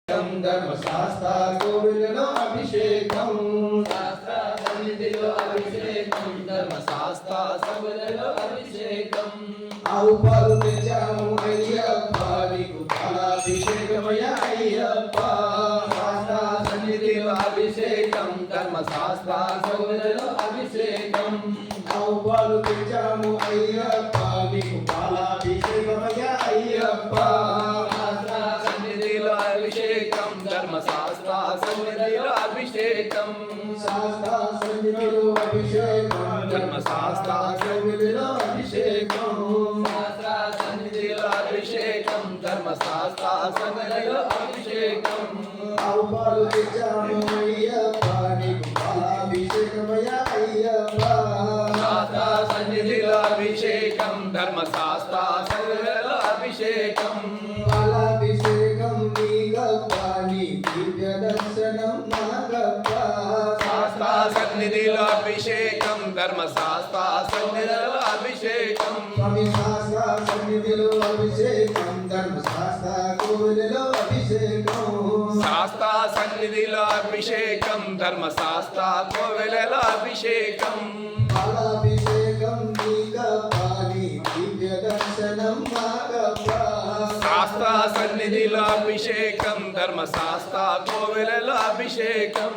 ధర్మశాస్త్ర కోవిలలో అభిషేకం శాస్త్ర సన్నిధిలో అభిషేకం ధర్మశాస్త్ర సభలలో అభిషేకం ఆవు పాలు తెచ్చాము అయ్యప్ప నీకు పాలాభిషేకమయ అయ్యప్ప శాస్త్ర సన్నిధిలో అభిషేకం ధర్మశాస్త్ర సభలలో అభిషేకం ఆవు పాలు తెచ్చాము అయ్యప్ప నీకు పాలాభిషేకమయ అయ్యప్ప అభిషేకం ధర్మశాస్త్ర సన్నిధిలో అభిషేకం శాస్త్ర సన్నిధిలో అభిషేకం ధర్మశాస్త్ర సన్నిధిలో అభిషేకం శాస్త్ర సన్నిధిలో అభిషేకం ధర్మశాస్త్ర సన్నిధిలో అభిషేకం ఆవుపాలు తెచ్చాము అయ్యప్ప నీకు పాలాభిషేకమయ అయ్యప్ప శాస్త్ర సన్నిధిలో అభిషేకం ధర్మశాస్త్ర సన్నిధిలో అభిషేకం పాలాభిషేకం దివ్య దర్శనం నాగప్ప శాస్త్ర సన్నిధిలో అభిషేకం ధర్మశాస్త్ర సన్నిధిలో అభిషేకం స్వామి శాస్త్ర సన్నిధిలో అభిషేకం ధర్మశాస్త్ర కోవిలలో అభిషేకం శాస్త్ర సన్నిధిలో అభిషేకం ధర్మశాస్త్ర కోవిలలో అభిషేకం పాలాభిషేకం నీకప్ప దివ్య దర్శనం నాగప్ప శాస్త్ర సన్నిధిలో అభిషేకం ధర్మశాస్త్ర కోవిలలో అభిషేకం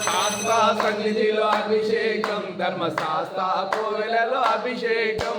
శాస్త్ర సన్నిధిలో అభిషేకం ధర్మశాస్త్ర కోవిలలో అభిషేకం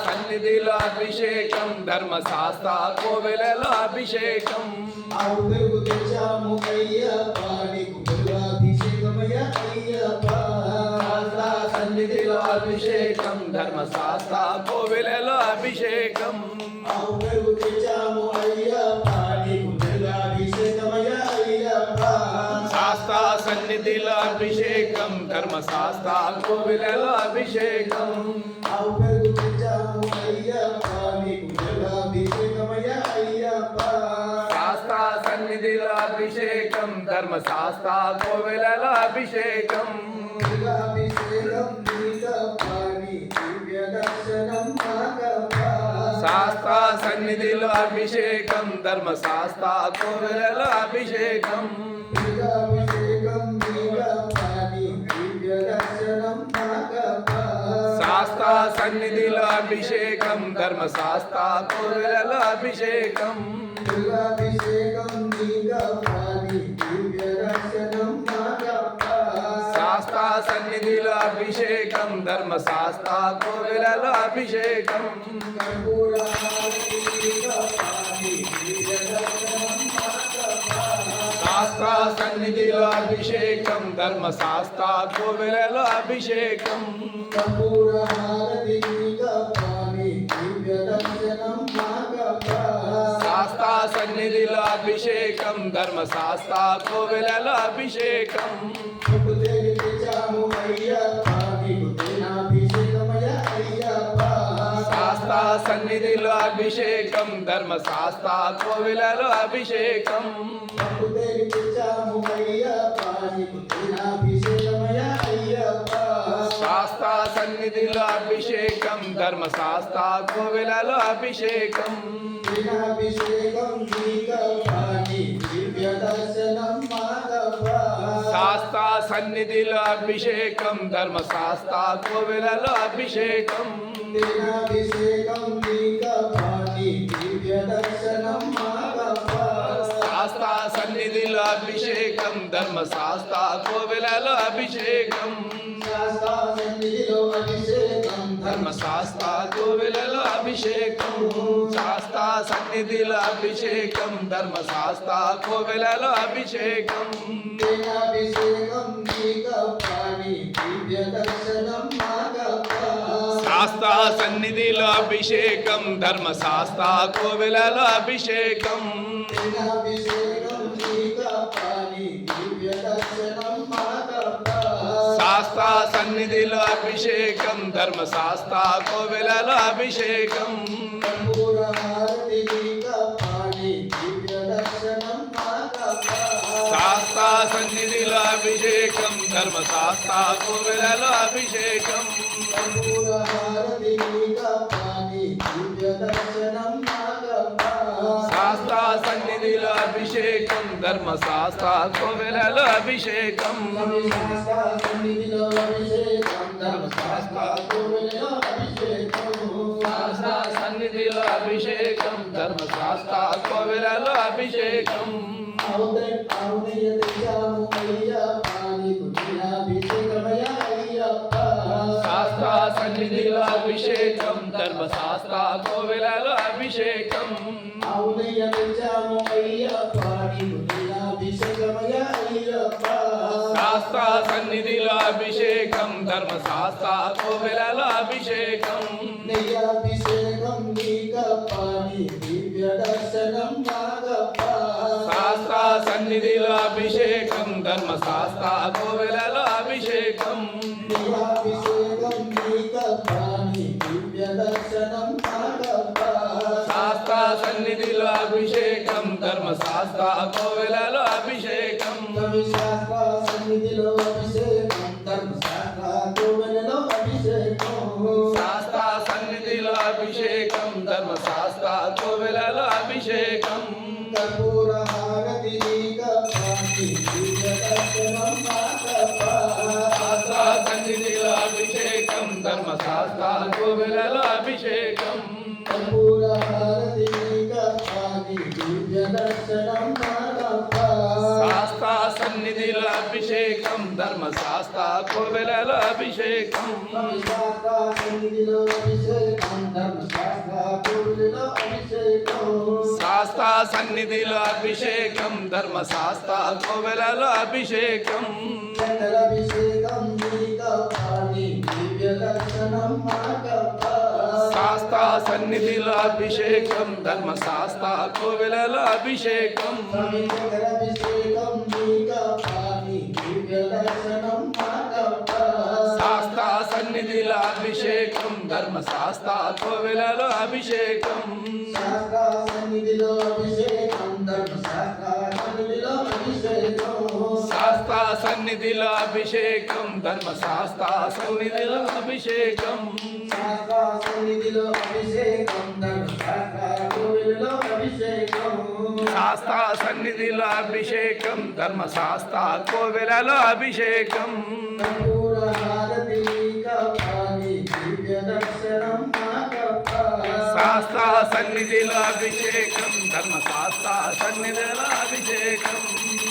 సన్నిధిలో అభిషేకం ధర్మశాస్త్ర కోవిలలో అభిషేకం తెచ్చాము అయ్యప్ప నీకు అభిషేకమయ అయ్యప్ప సన్నిధిలో అభిషేకం ధర్మశాస్త్ర కోవిలలో అభిషేకం తెచ్చాము అయ్యప్ప నీకు అభిషేకమయ అయ్యప్ప శాస్త్ర సన్నిధిలో అభిషేకం ధర్మశాస్త్ర కోవిలలో అభిషేకం తెచ్చాము అయ్యప్ప నీకు అభిషేకమయ అయ్యప్ప శాస్త్ర సన్నిధిలో అభిషేకం ధర్మశాస్త్ర కోవిలలో అభిషేకం శాస్త్ర సన్నిధిలో అభిషేకం ధర్మశాస్త్ర కోవిలలో అభిషేకం శాస్త్ర సన్నిధిలో అభిషేకం ధర్మశాస్త్ర కోవిలలో అభిషేకం శాస్త్ర సన్నిధిలో అభిషేకం ధర్మశాస్త్ర కోవిలలో అభిషేకం శాస్త్ర సన్నిధిలో అభిషేకం ధర్మశాస్త్ర కోవిలలో అభిషేకం శాస్త్ర సన్నిధిలో అభిషేకం ధర్మశాస్త్ర కోవిలలో అభిషేకం శాస్త్ర సన్నిధిలో అభిషేకం ధర్మశాస్త్ర కోవిలలో అభిషేకం శాస్త్ర సన్నిధిలో అభిషేకం ధర్మశాస్త్ర కోవిలలో అభిషేకం శాస్త్ర సన్నిధిలో అభిషేకం ధర్మశాస్త్ర కోవిలలో అభిషేకం శాస్త్ర సన్నిధిలో అభిషేకం ధర్మశాస్త్ర కోవిలలో అభిషేకం ధర్మశాస్త్ర కోవిలలో అభిషేకం శాస్త్ర సన్నిధిలో అభిషేకం ధర్మశాస్త్ర కోవిలలో అభిషేకం శాస్త్ర సన్నిధిలో అభిషేకం ధర్మశాస్త్ర కోవిలలో అభిషేకం శాస్త్ర సన్నిధిలో అభిషేకం ధర్మశాస్త్ర కోవిలలో అభిషేకం శాస్త్ర సన్నిధిలో అభిషేకం ధర్మశాస్త్ర కోవెలలో అభిషేకం కర్పూర హారతి నీగా పాని దివ్య దర్శనం నాగప్ప శాస్త్ర సన్నిధిలో అభిషేకం ధర్మశాస్త్ర కోవెలలో అభిషేకం శాస్త్ర సన్నిధిలో అభిషేకం ధర్మశాస్త్ర కోవెలలో అభిషేకం శాస్త్ర సన్నిధిలో అభిషేకం ధర్మశాస్త్ర కోవెలలో అభిషేకం ఔదయ తెచ్చాము అయ్యప్ప నీకు అభిషేకమయ అయ్యప్ప శాస్త్ర సన్నిధిలో అభిషేకం ధర్మశాస్త్ర కోవెలలో అభిషేకం ఔదయ తెచ్చాము అయ్యప్ప నీకు అభిషేకమయ అయ్యప్ప శాస్త్ర సన్నిధిలో అభిషేకం ధర్మశాస్త్ర కోవెలలో అభిషేకం నెయ్యాభిషేకం నీకప్ప నీ దివ్య దర్శనం నాగప్ప శాస్త్ర సన్నిధిలో అభిషేకం ధర్మశాస్త్ర కోవెలలో అభిషేకం నెయ్యాభిషేకం నీకప్ప నీ దివ్య దర్శనం నాగప్ప శాస్త్ర సన్నిధిలో అభిషేకం ధర్మశాస్త్ర కోవెలలో అభిషేకం శాస్త్ర సన్నిధిలో అభిషేకం ధర్మశాస్త్ర కోవెలలో అభిషేకం శాస్త్ర సన్నిధిలో అభిషేకం ధర్మశాస్త్ర కోవెలలో అభిషేకం కర్పూర హారతి నీకప్ప నీ దివ్య దర్శనం నాగప్ప శాస్త్ర సన్నిధిలో అభిషేకం ధర్మశాస్త్ర కోవెలలో అభిషేకం కర్పూర హారతి నీకప్ప నీ దివ్య దర్శనం నాగప్ప శాస్త్ర సన్నిధిలో అభిషేకం ధర్మశాస్త్ర కోవెలలో అభిషేకం శాస్త్ర సన్నిధిలో అభిషేకం ధర్మశాస్త్ర కోవెలలో అభిషేకం శాస్త్ర సన్నిధిలో అభిషేకం ధర్మశాస్త్ర కోవెలలో అభిషేకం చంద్రాభిషేకం నీకప్ప నీ దివ్య దర్శనం నాగప్ప శాస్త్ర సన్నిధిలో అభిషేకం ధర్మశాస్త్ర కోవెలలో అభిషేకం చంద్రాభిషేకం నీకప్ప నీ దివ్య దర్శనం నాగప్ప శాస్త్ర సన్నిధిలో అభిషేకం ధర్మశాస్త్ర కోవెలలో అభిషేకం శాస్త్ర సన్నిధిలో అభిషేకం ధర్మశాస్త్ర సన్నిధిలో అభిషేకం శాస్త్ర సన్నిధిలో అభిషేకం ధర్మశాస్త్ర సన్నిధిలో అభిషేకం శాస్త్ర సన్నిధిలో అభిషేకం ధర్మశాస్త్ర కోవెలలో అభిషేకం శాస్త్ర సన్నిధిలో అభిషేకం ధర్మశాస్త్ర కోవెలలో అభిషేకం కర్పూర హారతి నీకప్ప నీ దివ్య దర్శనం నాగప్ప శాస్త్ర సన్నిధిలో అభిషేకం ధర్మశాస్త్ర సన్నిధిలో అభిషేకం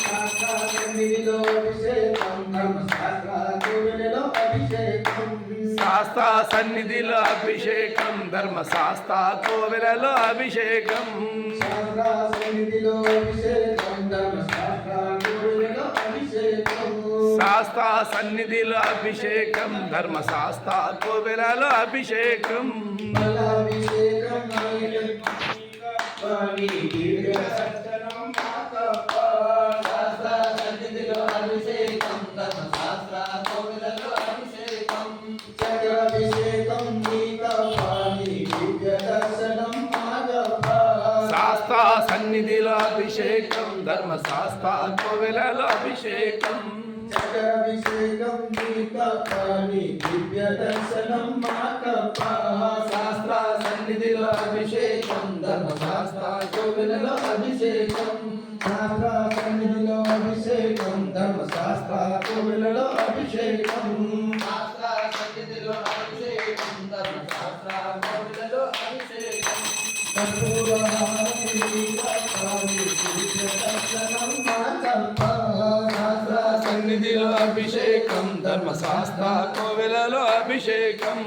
శాస్త్ర సన్నిధిలో అభిషేకం ధర్మశాస్త్ర కోవెలలో అభిషేకం శాస్త్ర సన్నిధిలో అభిషేకం ధర్మశాస్త్ర కోవెలలో అభిషేకం శాస్త్ర సన్నిధిలో అభిషేకం ధర్మశాస్త్ర కోవెలలో అభిషేకం శాస్త్ర సన్నిధిలో అభిషేకం ధర్మశాస్త్ర కోవెలలో అభిషేకం బలాభిషేకం అయ్యప్ప నీ దివ్య దర్శనం నాగప్ప శాస్త్ర సన్నిధిలో అభిషేకం ధర్మశాస్త్ర కోవెలలో అభిషేకం చక్రాభిషేకం నీకప్ప నీ దివ్య దర్శనం నాగప్ప శాస్త్ర సన్నిధిలో అభిషేకం ధర్మశాస్త్ర కోవెలలో అభిషేకం చక్రాభిషేకం నీకప్ప నీ దివ్య దర్శనం నాగప్ప శాస్త్ర సన్నిధిలో అభిషేకం ధర్మశాస్త్ర కోవెలలో అభిషేకం శాస్త్ర సన్నిధిలో అభిషేకం ధర్మశాస్త్ర కోవెలలో అభిషేకం శాస్త్ర సన్నిధిలో అభిషేకం ధర్మశాస్త్ర కోవెలలో అభిషేకం కర్పూర హారతి నీకప్ప నీ దివ్య దర్శనం నాగప్ప శాస్త్ర సన్నిధిలో అభిషేకం ధర్మశాస్త్ర కోవెలలో అభిషేకం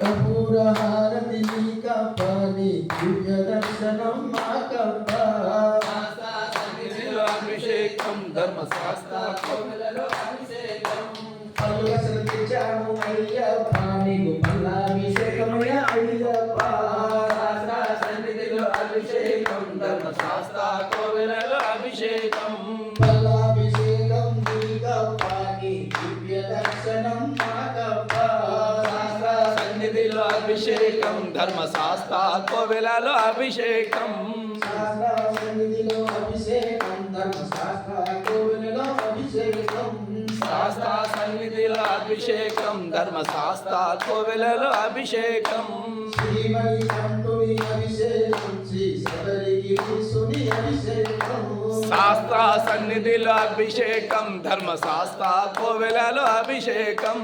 కర్పూర హారతి నీకప్ప నీ దివ్య దర్శనం నాగప్ప శాస్త్ర సన్నిధిలో అభిషేకం ధర్మశాస్త్ర కోవెలలో అభిషేకం పలువసలు తెచ్చాము అయ్యప్ప నీకు పల్లాభిషేకమయ అయ్యప్ప శాస్త్ర సన్నిధిలో అభిషేకం ధర్మశాస్త్ర కోవెలలో అభిషేకం పల్లాభిషేకం నీకప్ప నీ దివ్య దర్శనం నాగప్ప శాస్త్ర సన్నిధిలో అభిషేకం ధర్మశాస్త్ర కోవెలలో అభిషేకం శాస్త్ర సన్నిధిలో అభిషేకం ధర్మశాస్త్ర కోవెలలో అభిషేకం శాస్త్ర అభిషేకం ధర్మశాస్త్ర కోవెలలో అభిషేకం శ్రీమణి కంఠుని అభిషేకం శ్రీ శబరిగిరీశుని అభిషేకం శాస్త్ర సన్నిధిలో అభిషేకం ధర్మశాస్త్ర కోవెలలో అభిషేకం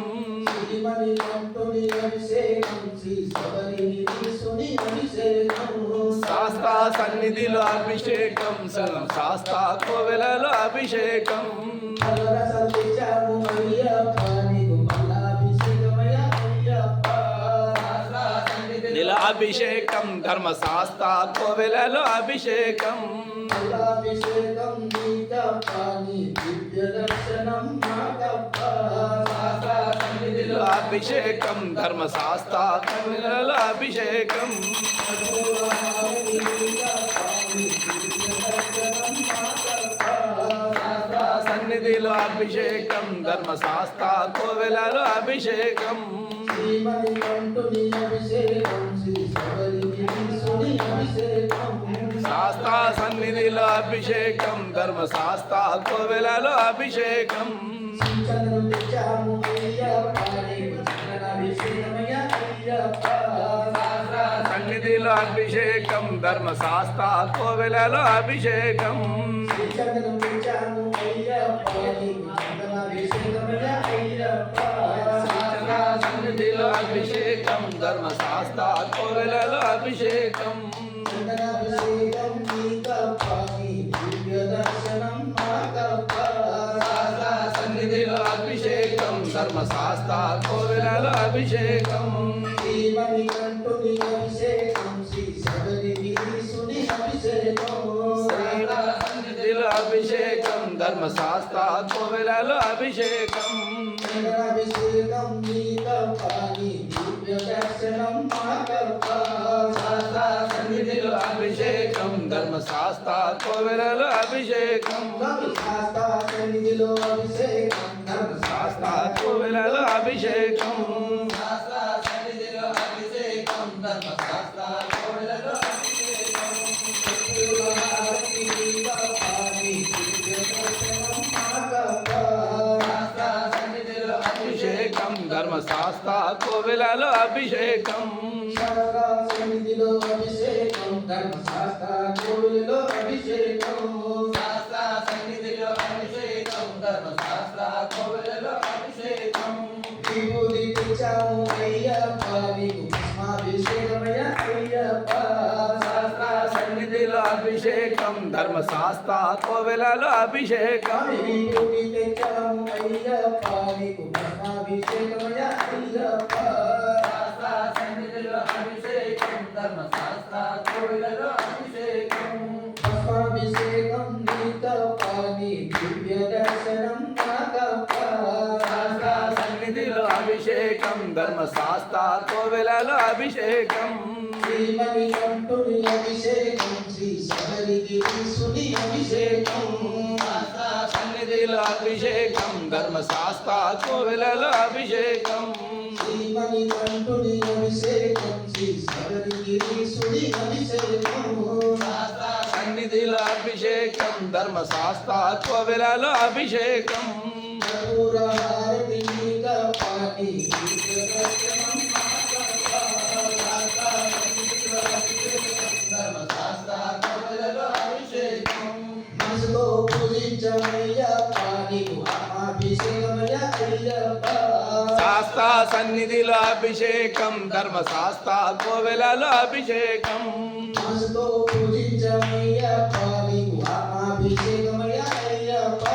శ్రీమణి కంఠుని అభిషేకం శ్రీ శబరిగిరీశుని అభిషేకం శాస్త్ర సన్నిధిలో అభిషేకం శాస్త్ర కోవెలలో అభిషేకం పల్లరసలు తెచ్చాము అయ్యప్ప నీకు మల్లాభిషేకమయ్య అయ్యప్ప అభిషేకం ధర్మశాస్త్ర కోవెలలో అభిషేకం మల్లాభిషేకం నీకప్ప నీ దివ్య దర్శనం మాకప్ప అభిషేకం ధర్మశాస్త్ర కోవెలలో అభిషేకం సన్నిధిలో అభిషేకం ధర్మశాస్త్ర కోవెలలో అభిషేకం శ్రీమణి కంఠుని అభిషేకం శ్రీ శబరిగిరీశుని అభిషేకం శాస్త్ర సన్నిధిలో అభిషేకం ధర్మశాస్త్ర కోవెలలో అభిషేకం చంద్రుడు తెచ్చాము అయ్యప్ప నీకు చందనాభిషేకమయ్య అయ్యప్ప సన్నిధిలో అభిషేకం ధర్మశాస్త్ర కోవెలలో అభిషేకం చంద్రుడు తెచ్చాము అయ్యప్ప నీకు చందనాభిషేకమయ్య అయ్యప్ప సన్నిధిలో అభిషేకం ధర్మశాస్త్ర కోవెలలో అభిషేకం చందనాభిషేకం నీకప్ప నీ దివ్య దర్శనం మాకప్ప సన్నిధిలో అభిషేకం ధర్మశాస్త్ర కోవెలలో అభిషేకం శ్రీమణి కంఠుని అభిషేకం శ్రీ శబరిగిరీశుని అభిషేకం సన్నిధిలో అభిషేకం ధర్మశాస్త్ర కోవెలలో అభిషేకం చందనాభిషేకం నీకప్ప నీ దివ్య దర్శనం మాకప్ప సన్నిధిలో అభిషేకం ధర్మశాస్త్ర కోవెలలో అభిషేకం శాస్త్ర సన్నిధిలో అభిషేకం శాస్త్ర కోవెలలో అభిషేకం అభిషేకం ధర్మశాస్త్ర కోవెలలో అభిషేకం సన్నిధిలో అభిషేకం ధర్మశాస్త్ర కోవిలలో అభిషేకం విభూతి తెచ్చాము అయ్యప్ప నీకు భస్మాభిషేకమయ్య అయ్యప్ప సన్నిధిలో అభిషేకం ధర్మశాస్త్ర కోవెలలో అభిషేకం విభూతి తెచ్చాము అయ్యప్ప నీకు భస్మాభిషేకమయ్య అయ్యప్ప భస్మాభిషేకం నీకప్ప నీ దివ్య దర్శనం మాకప్ప సన్నిధిలో అభిషేకం ధర్మశాస్త్ర కోవెలలో అభిషేకం శ్రీమణి కంఠుని అభిషేకం శ్రీ శబరిగిరీశుని అభిషేకం సన్నిధిలో అభిషేకం ధర్మశాస్త్ర కోవెలలో అభిషేకం శ్రీమణి కంఠుని అభిషేకం శ్రీ శబరిగిరీశుని అభిషేకం సన్నిధిలో అభిషేకం ధర్మశాస్త్ర కోవెలలో అభిషేకం కర్పూర హారతి నీకప్ప నీ దివ్య దర్శనం మనసులో పూజించమయ్యప్ప నీకు ఆత్మాభిషేకమయ్య అయ్యప్ప శాస్త్ర సన్నిధిలో అభిషేకం ధర్మశాస్త్ర కోవెలలో అభిషేకం మనసుతో పూజించమయ్యప్ప నీకు ఆత్మాభిషేకమయ్య అయ్యప్ప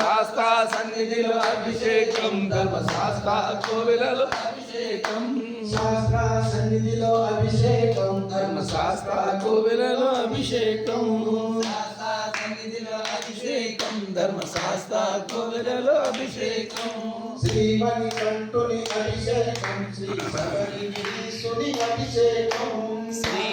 శాస్త్ర సన్నిధిలో అభిషేకం ధర్మశాస్త్ర కోవెలలో అభిషేకం శాస్త్ర సన్నిధిలో అభిషేకం ధర్మశాస్త్ర కోవెలలో అభిషేకం అభిషేకం ధర్మశాస్త్ర కోవెలలో అభిషేకం శ్రీమణి కంఠుని అభిషేకం శ్రీ శబరిగిరీశుని అభిషేకం శ్రీ